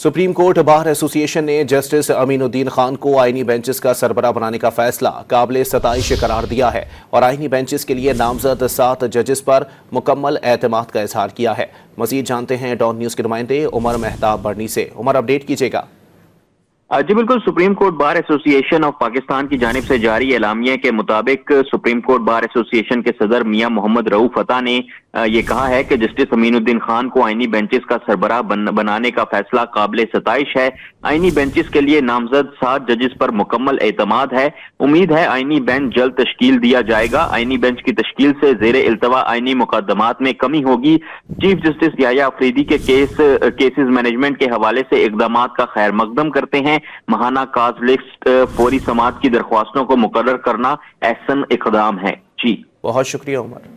Supreme court bar association ने justice Aminuddin Khan को आईनी बेंचेस का सरबराह बनाने का फैसला काबिल सताइश करार दिया है और आईनी बेंचेस के लिए नामजद 7 जजेस पर मुकम्मल एतमाद का इजहार किया है। मजीद जानते हैं डॉन न्यूज़ के नुमाइंदे उमर मेहताब बरनी से। उमर, अपडेट कीजिएगा। जी बिल्कुल, supreme court bar association of Pakistan की जानिब से जारी एलामिया के मुताबिक सुप्रीम कोर्ट बार एसोसिएशन के सदर मियां मोहम्मद रऊफ अता ने ये कहा है कि जस्टिस अमीनुद्दीन खान को आईनी बेंचेस का सरबराह बनाने का फैसला काबिल सताइश है। आईनी बेंचेस के लिए नामजद 7 जजेस पर मुकम्मल एतमाद है। उम्मीद है आईनी बेंच जल्द तश्कील दिया जाएगा। आईनी बेंच की तश्कील से जेर इल्तवा आईनी मुकदमात में कमी होगी। चीफ जस्टिस याह्या अफरीदी के केसेस मैनेजमेंट के हवाले से इकदाम का खैर मकदम करते हैं। महाना काज लिस्ट फौरी समाअत की दरख्वास्तों को मुकर्रर करना एहसन इकदाम है। जी बहुत शुक्रिया उमर।